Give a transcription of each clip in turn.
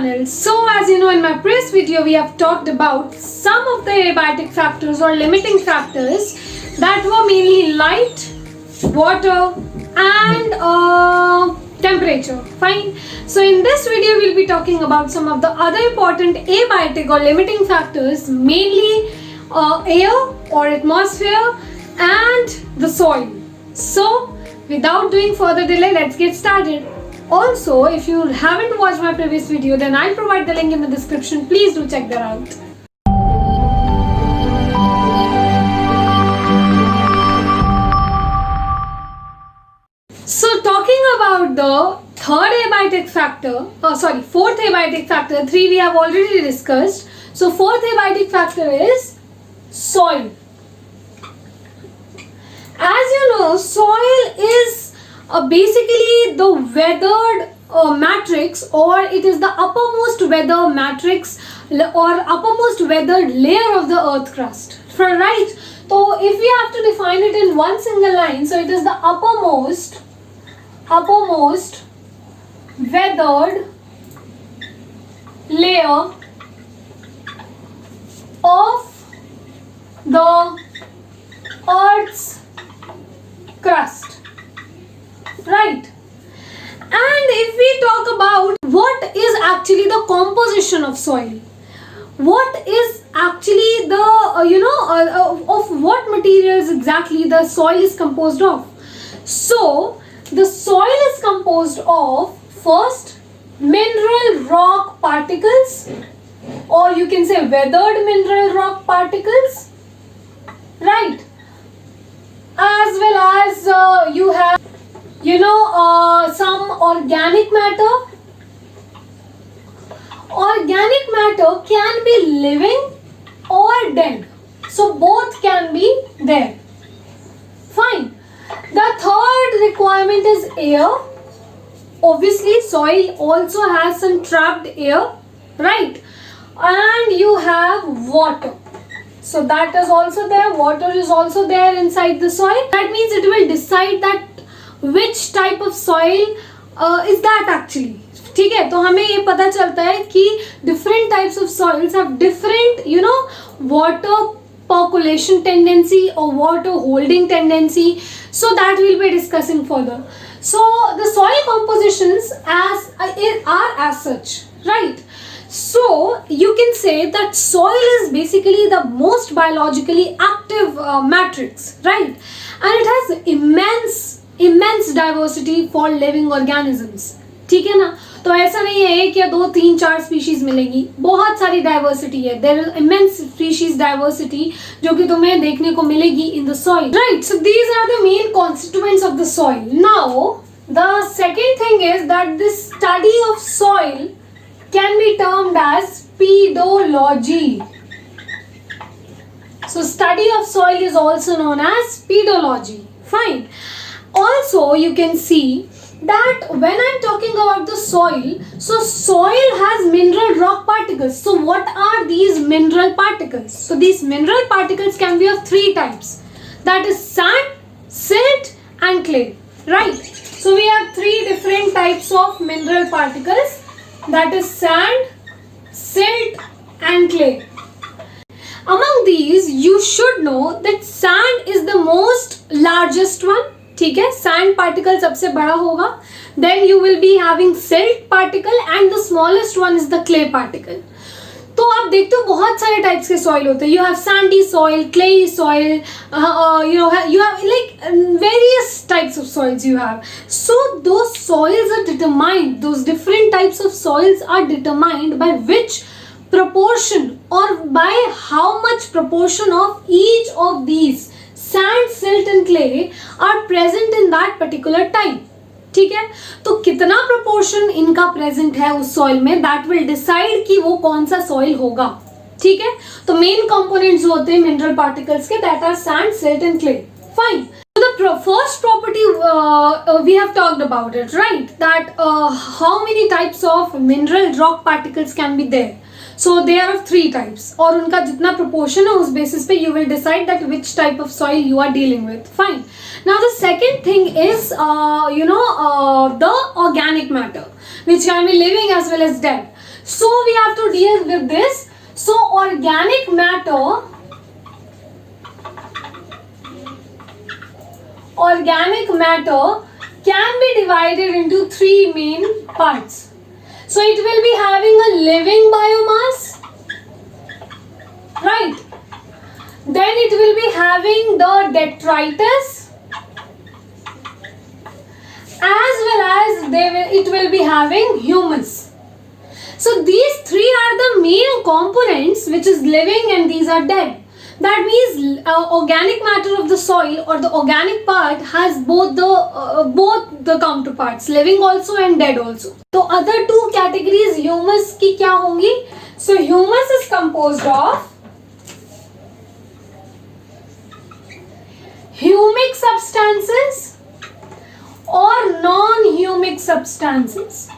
channel. So as you know, in my previous video we have talked about some of the abiotic factors or limiting factors that were mainly light, water and temperature. Fine. So in this video we'll be talking about some of the other important abiotic or limiting factors, mainly air or atmosphere and the soil. So without doing further delay, let's get started. Also, if you haven't watched my previous video, then I'll provide the link in the description. Please do check that out. So talking about the fourth abiotic factor, 3 we have already discussed. So fourth abiotic factor is soil. As you know, soil is basically the weathered matrix, or it is the uppermost weather matrix or uppermost weathered layer of the earth crust. Right? So if we have to define it in one single line, so it is the uppermost weathered layer of the earth's crust. Right? And if we talk about what is actually the composition of soil, what is actually the of what materials exactly the soil is composed of. So the soil is composed of first mineral rock particles, or you can say weathered mineral rock particles, right? As well as you have some organic matter. Organic matter can be living or dead, so both can be there. Fine. The third requirement is air. Obviously soil also has some trapped air, right? And you have water, so that is also there. Water is also there inside the soil. That means it will decide that which type of soil is that actually. ठीक है, तो हमें ये पता चलता है कि different types of soils have different water percolation tendency or water holding tendency. So that we'll be discussing further. So the soil compositions are as such, right? So you can say that soil is basically the most biologically active matrix, right? And it has immense diversity for living organisms. ठीक है ना? तो ऐसा नहीं है एक या दो तीन चार स्पीशीज मिलेगी, बहुत सारी डाइवर्सिटी है. There is immense species diversity जो कि तुम्हें देखने को मिलेगी in the soil, right? So these are the main constituents of the soil. Now the second thing is that this study of soil can be termed as pedology. So study of soil is also known as pedology. Fine. Also you can see that when I'm talking about the soil, so soil has mineral rock particles. So what are these mineral particles? So these mineral particles can be of 3 types. That is sand, silt and clay. Right? So we have 3 different types of mineral particles. That is sand, silt and clay. Among these you should know that sand is the most largest one. ठीक है, sand particle सबसे बड़ा होगा. Then you will be having silt particle and the smallest one is the clay particle. तो आप देखते हो बहुत सारे टाइप्स के सॉइल होते हैं. You have Sandy soil, clayey soil, you have like various types of soils you have. So those soils are determined, those different types of soils are determined by which proportion or by how much proportion of each of these sand, silt and clay are present in that particular type. ठीक है, तो कितना proportion इनका present है उस soil में, that will decide कि वो कौन सा सॉइल होगा. ठीक है, तो मेन कंपोनेंट्स जो होते हैं मिनरल पार्टिकल्स के, that are sand, silt and clay. Fine. The first property we have talked about it, right? That how many types of mineral rock particles can be there. So they are of 3 types, और उनका जितना proportion है उस basis पे you will decide that which type of soil you are dealing with. Fine. Now the second thing is the organic matter, which can be living as well as dead. So we have to deal with this. So organic matter can be divided into three main parts. So it will be having a living biomass, right? Then it will be having the detritus, as well as it will be having humus. So these three are the main components which is living and these are dead. That means organic matter of the soil or the organic part has both the counterparts, living also and dead also. So other two categories humus की क्या होंगी? So humus is composed of humic substances or non-humic substances.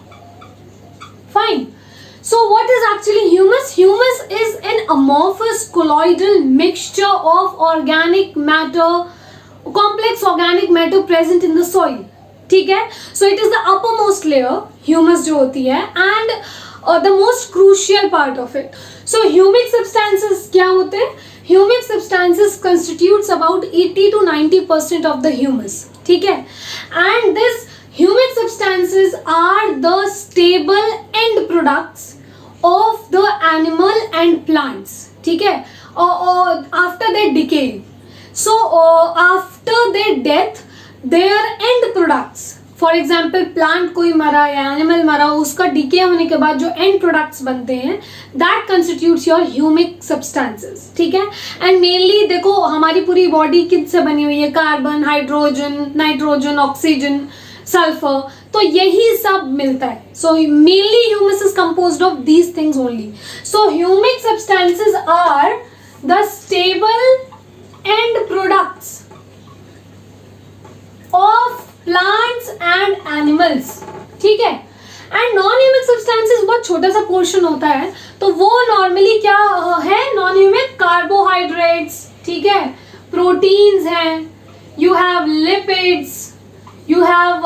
Fine. So what is actually humus? Humus is an amorphous colloidal mixture of organic matter, complex organic matter present in the soil. ठीक है? So it is the uppermost layer, humus जो होती है, and the most crucial part of it. So humic substances क्या होते हैं? Humic substances constitutes about 80 to 90% of the humus. ठीक है? And this humic substances are the stable end products of the animal and plants. ठीक है? After their decay. So after their death, their end products, for example plant कोई मरा या animal मरा, उसका decay होने के बाद जो end products बनते हैं, that constitutes your humic substances. ठीक है? And mainly देखो हमारी पूरी body किससे बनी हुई है? Carbon, hydrogen, nitrogen, oxygen, sulphur, तो यही सब मिलता है. So mainly humus is composed of these things only. So humic substances are the stable end products of plants and animals. ठीक है? And non-humic substances बहुत छोटा सा portion होता है, तो वो normally क्या है? Non-humic carbohydrates, ठीक है? Proteins हैं, you have lipids, you have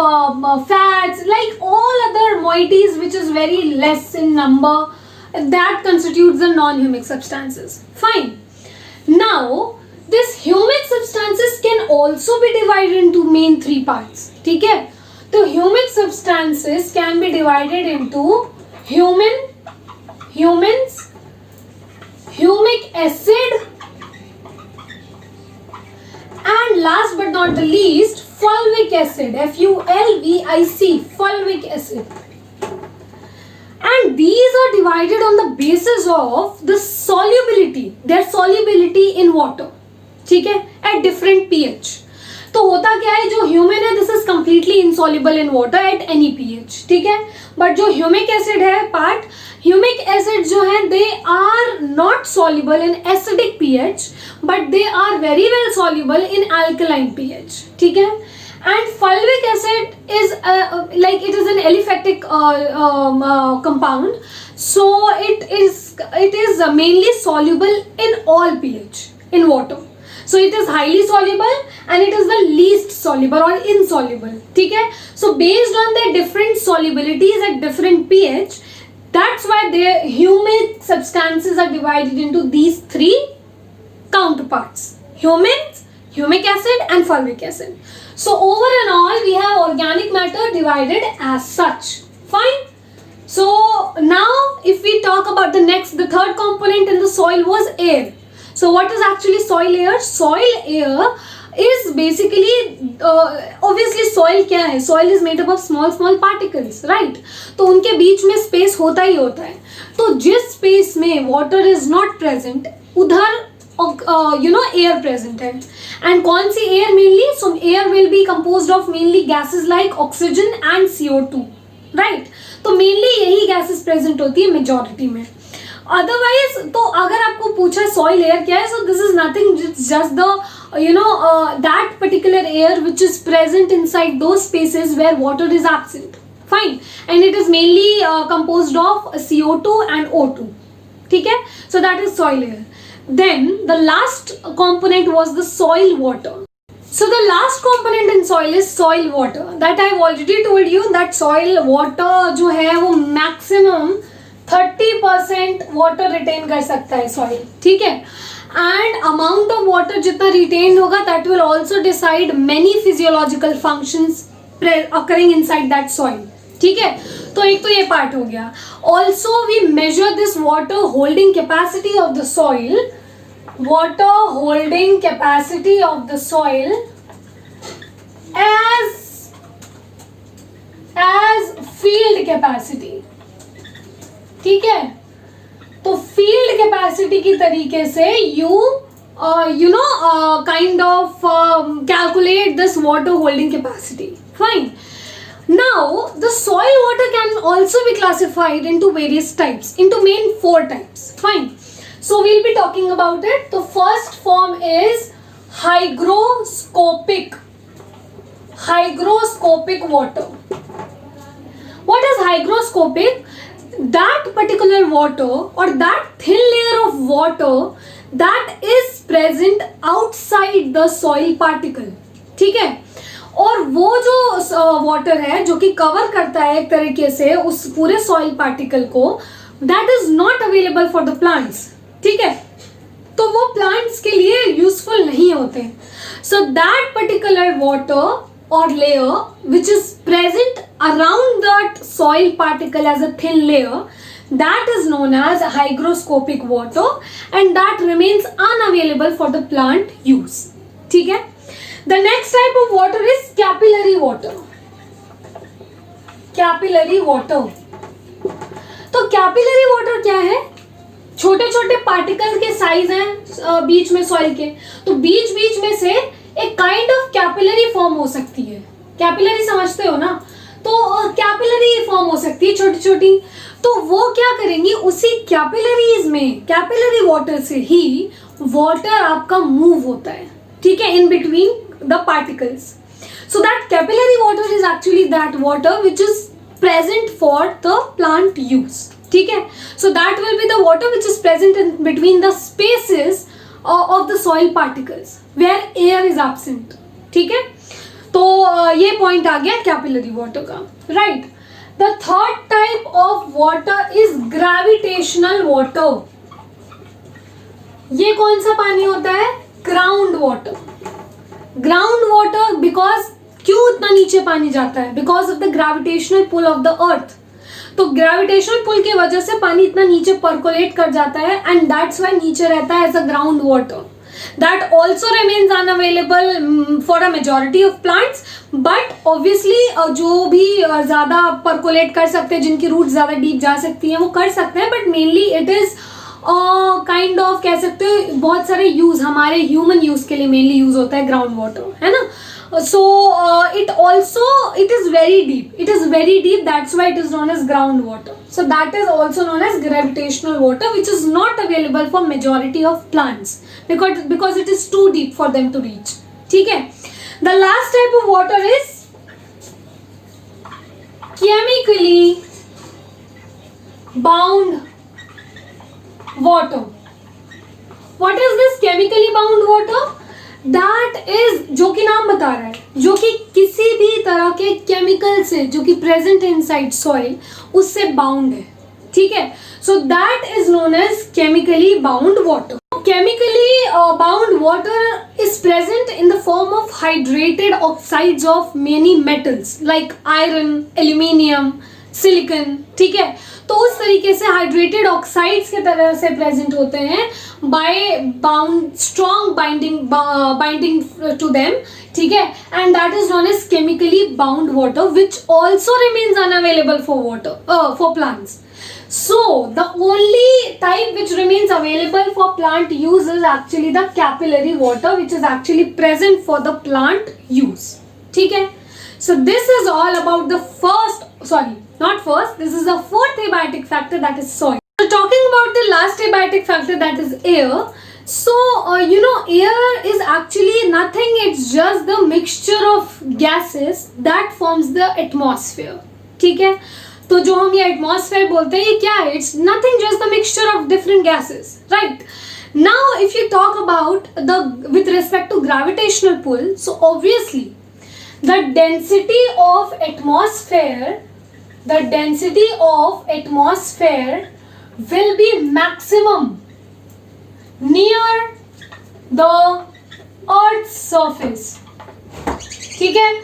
fats, like all other moieties which is very less in number, that constitutes the non-humic substances. Fine. Now this humic substances can also be divided into main three parts. ठीक है? तो humic substances can be divided into humans, humic acid, and last but not the least fulvic acid, FULVIC, fulvic acid. And these are divided on the basis of the solubility, their solubility in water. ठीक है? At different pH. तो होता क्या है, जो human है this is completely insoluble in water at any pH. ठीक है? बट जो ह्यूमिक एसिड है पार्ट, ह्यूमिक एसिड जो है they are not soluble in acidic pH but they are very well soluble in alkaline pH. ठीक है? And fulvic acid is like it is an aliphatic compound, so it is mainly soluble in all pH in water. So it is highly soluble and it is the least soluble or insoluble. ठीक है? So based on their different solubilities at different pH, that's why their humic substances are divided into these three counterparts: humans, humic acid, and fulvic acid. So over and all, we have organic matter divided as such. Fine. So now, if we talk about the third component in the soil was air. So what is actually soil air? Soil air is basically obviously soil क्या है? Soil is made up of small particles, right? तो उनके बीच में space होता ही होता है. तो जिस space में water is not present, उधर air present है. And कौन सी air mainly? So air will be composed of mainly gases like oxygen and CO2, right? तो mainly यही gases present होती है majority में. Otherwise, तो अगर आपको पूछा soil air क्या है, so this is nothing, just the that particular air which is present inside those spaces where water is absent. Fine. And it is mainly composed of CO2 and O2. ठीक है? So that is soil air. Then the last component was the soil water. So the last component in soil is soil water. That I have already told you that soil water जो है वो maximum 30 50% water retain कर सकता है soil, ठीक है. And amount of water जितना retain होगा that will also decide many physiological functions occurring inside that soil, ठीक है. तो एक तो ये पार्ट हो गया. Also we measure this water holding capacity of the soil, water holding capacity of the soil as field capacity, ठीक है. तो field capacity की तरीके से you kind of calculate this water holding capacity. Fine. Now the soil water can also be classified into various types, into main 4 types. Fine. So we'll be talking about it. The first form is hygroscopic water. What is hygroscopic? That particular water or that thin layer of water that is present outside the soil particle, ठीक है. और वो जो water है जो कि cover करता है एक तरीके से उस पूरे सॉइल पार्टिकल को, that is not available for the plants, ठीक है. तो वो प्लांट्स के लिए यूजफुल नहीं होते. सो दैट पर्टिकुलर वाटर और layer which is present around that soil particle as a thin layer, that is known as hygroscopic water and that remains unavailable for the plant use, ठीक है. The next type of water is capillary water. Capillary water, तो capillary water क्या है? छोटे छोटे particle के size हैं बीच में सॉइल के, तो बीच बीच में से एक काइंड ऑफ कैपिलरी फॉर्म हो सकती है. कैपिलरी समझते हो ना? तो कैपिलरी फॉर्म हो सकती है छोटी छोटी. तो वो क्या करेंगी, उसी कैपिलरीज में कैपिलरी वाटर से ही वाटर आपका मूव होता है, ठीक है, in between the particles. So that capillary water is actually that water which is present for the plant use, ठीक है. So that will be the water which is present in between the spaces of the soil particles where air is absent, ठीक है. तो ये point आ गया capillary water का, right. The third type of water is gravitational water. ये कौन सा पानी होता है? Ground water. Ground water because क्यों इतना नीचे पानी जाता है? Because of the gravitational pull of the earth. तो ग्रेविटेशनल पुल की वजह से पानी इतना नीचे पर्कोलेट कर जाता है एंड दैट्स व्हाई नीचे रहता है as a ground water. That also remains unavailable for a majority of plants, but obviously जो भी ज़्यादा percolate कर सकते हैं, जिनकी रूट ज़्यादा डीप जा सकती हैं, वो कर सकते हैं. But mainly it is kind of कह सकते हो बहुत सारे यूज, हमारे ह्यूमन यूज के लिए मेनली यूज होता है ग्राउंड वाटर, है ना. So it is very deep. It is very deep. That's why it is known as groundwater. So that is also known as gravitational water, which is not available for majority of plants because it is too deep for them to reach. ठीक है. The last type of water is chemically bound water. What is this chemically bound water? That is, जो कि नाम बता रहा है, जो कि किसी भी तरह के केमिकल से जो कि प्रेजेंट इनसाइड सॉइल उससे बाउंड है, ठीक है. So that is known as chemically bound water. Chemically bound water is present in the form of hydrated oxides of many metals like iron, aluminium, silicon, ठीक है. तो उस तरीके से हाइड्रेटेड ऑक्साइड्स के तरह से प्रेजेंट होते हैं by bound strong binding to them, ठीक है. And that is known as chemically bound water which also remains unavailable for water for plants. So the only type which remains available for plant use is actually the capillary water, which is actually present for the plant use, ठीक है. So this is all about the this is the fourth abiotic factor, that is soil. So talking about the last abiotic factor, that is air. So air is actually nothing, it's just the mixture of gases that forms the atmosphere, ठीक है. तो जो हम ये atmosphere बोलते हैं, ये क्या है? It's nothing, just the mixture of different gases, right. Now if you talk about the with respect to gravitational pull, so obviously the density of atmosphere will be maximum near the Earth's surface. ठीक है?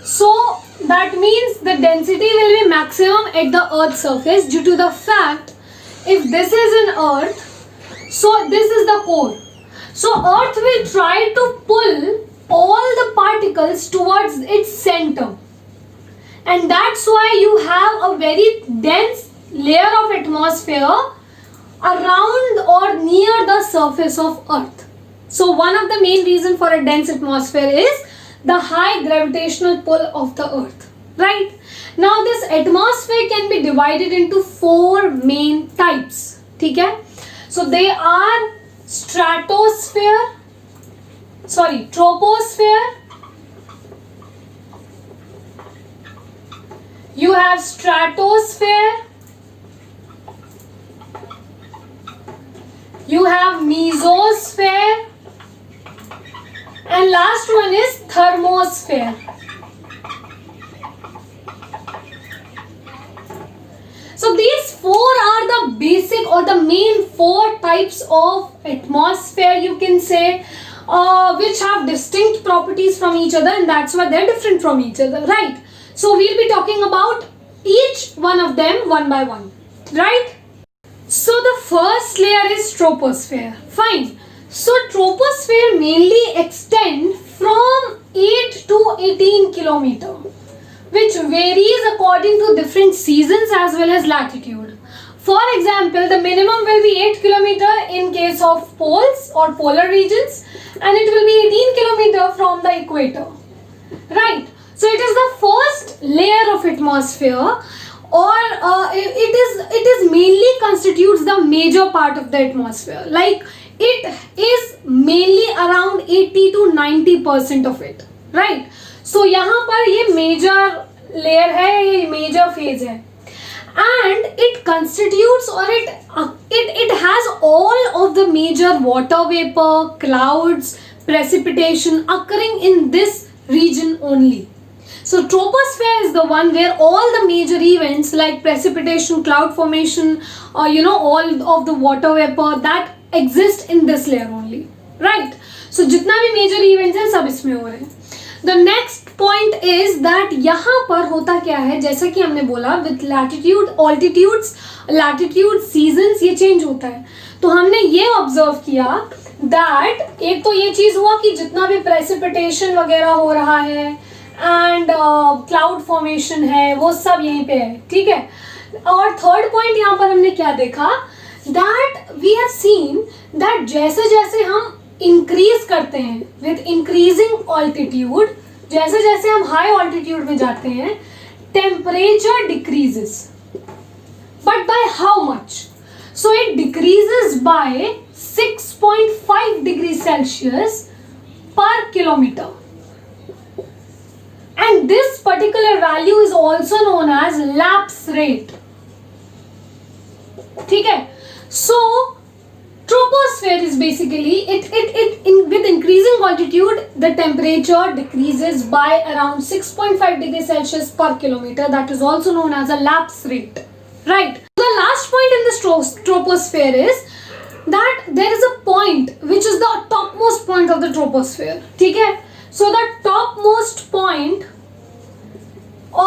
So that means the density will be maximum at the Earth's surface due to the fact if this is an Earth, so this is the core. So Earth will try to pull all the particles towards its center. And that's why you have a very dense layer of atmosphere around or near the surface of Earth. So one of the main reasons for a dense atmosphere is the high gravitational pull of the Earth. Right? Now this atmosphere can be divided into 4 main types. ठीक है? So they are troposphere. You have stratosphere. You have mesosphere. And last one is thermosphere. So these 4 are the basic or the main 4 types of atmosphere, you can say, which have distinct properties from each other, and that's why they're different from each other, right? So we'll be talking about each one of them one by one, right? So the first layer is troposphere. Fine. So troposphere mainly extend from 8 to 18 kilometer, which varies according to different seasons as well as latitude. For example, the minimum will be 8 kilometer in case of poles or polar regions, and it will be 18 kilometer from the equator. Right. So it is the first layer of atmosphere, or it is mainly constitutes the major part of the atmosphere. Like it is mainly around 80 to 90% of it. Right. So यहाँ पर ये major layer है, ये major phase है, and it constitutes or it has all of the major water vapor, clouds, precipitation occurring in this region only. So troposphere is the one where all the major events like precipitation, cloud formation, or all of the water vapor that exist in this layer only, right? So जितना भी major events हैं सब इसमें हो रहे हैं. The next point is that यहाँ पर होता क्या है, जैसा कि हमने बोला with latitude, altitudes, latitude, seasons ये change होता है. तो हमने ये observe किया that एक तो ये चीज़ हुआ कि जितना भी precipitation वगैरह हो रहा है and cloud formation है वो सब यहीं पे है, ठीक है. और third point यहाँ पर हमने क्या देखा that we have seen that जैसे जैसे हम इंक्रीज करते हैं विद इंक्रीजिंग ऑल्टीट्यूड, जैसे जैसे हम हाई ऑल्टीट्यूड में जाते हैं temperature decreases, but by how much? So it decreases by 6.5 degree Celsius per kilometre, and this particular value is also known as lapse rate. ठीक है. सो troposphere is basically with increasing altitude the temperature decreases by around 6.5 degrees Celsius per kilometer. That is also known as a lapse rate, right? The last point in this troposphere is that there is a point which is the topmost point of the troposphere. ठीक है. So the topmost point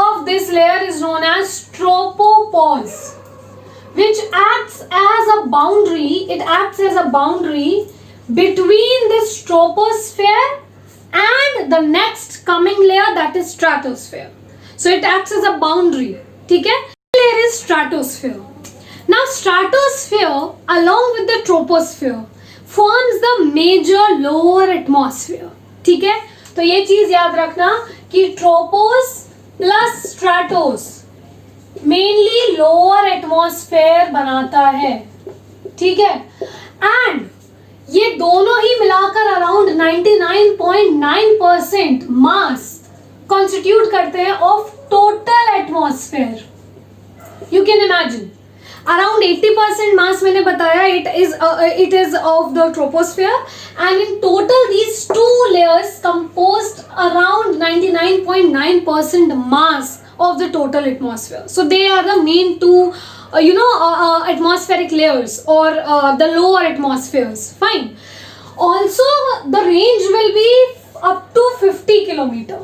of this layer is known as tropopause, which acts as a boundary. It acts as a boundary between this troposphere and the next coming layer, that is stratosphere. So it acts as a boundary. ठीक है. Layer is stratosphere. Now stratosphere along with the troposphere forms the major lower atmosphere. ठीक है. तो ये चीज याद रखना कि ट्रोपोस प्लस स्ट्राटोस मेनली लोअर एटमॉस्फेयर बनाता है. ठीक है. एंड ये दोनों ही मिलाकर अराउंड 99.9% मास कॉन्स्टिट्यूट करते हैं of total atmosphere. You can imagine around 80% मास मैंने बताया it is of the troposphere, and in total these two layers composed around 99.9% mass of the total atmosphere. So they are the main two atmospheric layers or the lower atmospheres. Fine. Also, the range will be up to 50 kilometer.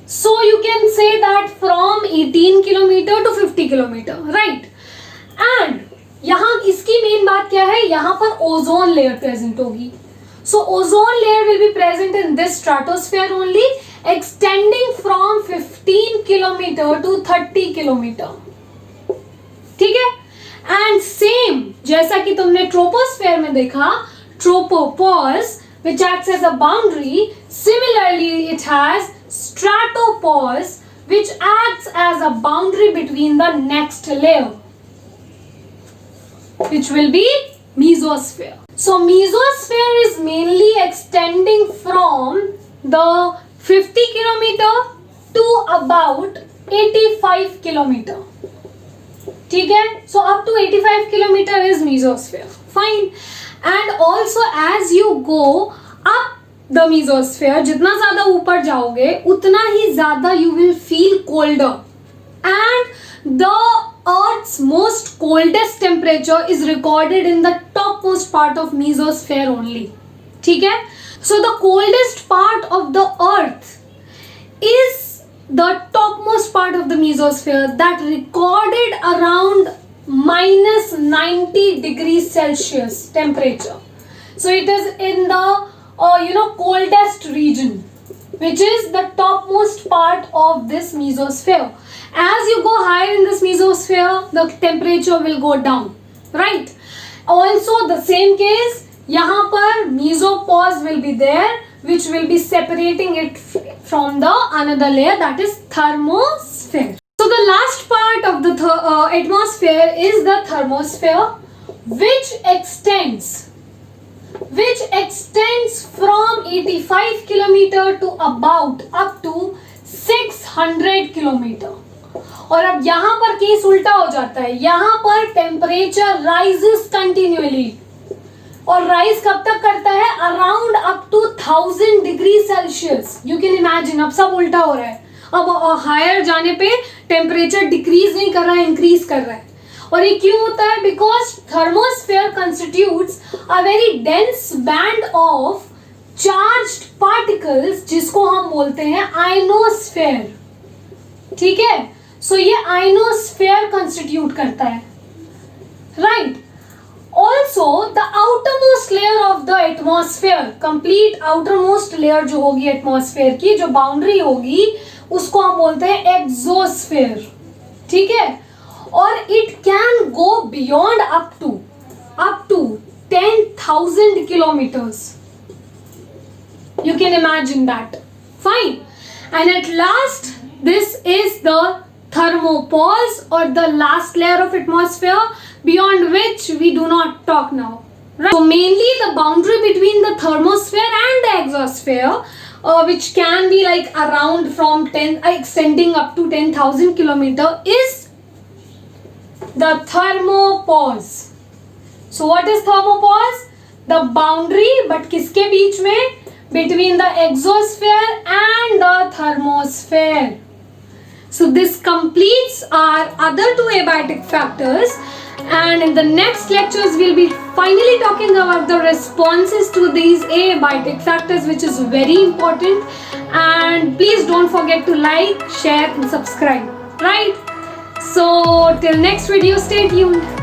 So you can say that from 18 kilometer to 50 kilometer, right? And यहाँ इसकी main बात क्या है, यहाँ पर ozone layer present होगी. So ozone layer will be present in this stratosphere only, extending from 15 kilometer to 30 kilometer. ठीक है? And same जैसा कि तुमने troposphere में देखा, tropopause which acts as a boundary, similarly it has stratopause which acts as a boundary between the next layer, which will be mesosphere. So mesosphere is mainly extending from the 50 kilometer to about 85 kilometer. ठीक है? So up to 85 kilometer is mesosphere. Fine. And also as you go up the mesosphere, जितना ज़्यादा ऊपर जाओगे उतना ही ज़्यादा you will feel colder. And the Earth's most coldest temperature is recorded in the topmost part of mesosphere only. ठीक है? So the coldest part of the Earth is the topmost part of the mesosphere that recorded around minus 90 degrees Celsius temperature. So it is in the coldest region, which is the topmost part of this mesosphere. As you go higher in this mesosphere, the temperature will go down, right? Also the same case, यहाँ पर mesopause will be there, which will be separating it from the another layer, that is thermosphere. So the last part of the atmosphere is the thermosphere, which extends from 85 kilometer to about up to 600 kilometer. और अब यहाँ पर case उल्टा हो जाता है, यहाँ पर टेम्परेचर राइजेस कंटिन्यूअली, और राइज कब तक करता है, around up to 1000 degree Celsius. You can imagine, अब सब उल्टा हो रहा है. अब हायर जाने पे टेम्परेचर डिक्रीज नहीं कर रहा है, इंक्रीज कर रहा है. और ये क्यों होता है, because thermosphere constitutes a very dense band of charged particles, जिसको हम बोलते हैं आयनोस्फेयर. ठीक है? सो ये आयनोस्फेयर कंस्टिट्यूट करता है, right? Also the outermost layer of the atmosphere, complete outermost layer जो होगी एटमॉस्फेयर की, जो बाउंड्री होगी, उसको हम बोलते हैं एक्सोस्फेयर. ठीक है? और it can go beyond up to 10,000 kilometers. You can imagine that. Fine. And at last, this is the thermopause, or the last layer of atmosphere, beyond which we do not talk now. Right? So mainly the boundary between the thermosphere and the exosphere, which can be like around from extending up to 10,000 kilometer, is the thermopause. So what is thermopause? The boundary, but किसके बीच में? Between the exosphere and the thermosphere. So this completes our other two abiotic factors, and in the next lectures we'll be finally talking about the responses to these abiotic factors, which is very important. And please don't forget to like, share and subscribe, right? So till next video, stay tuned.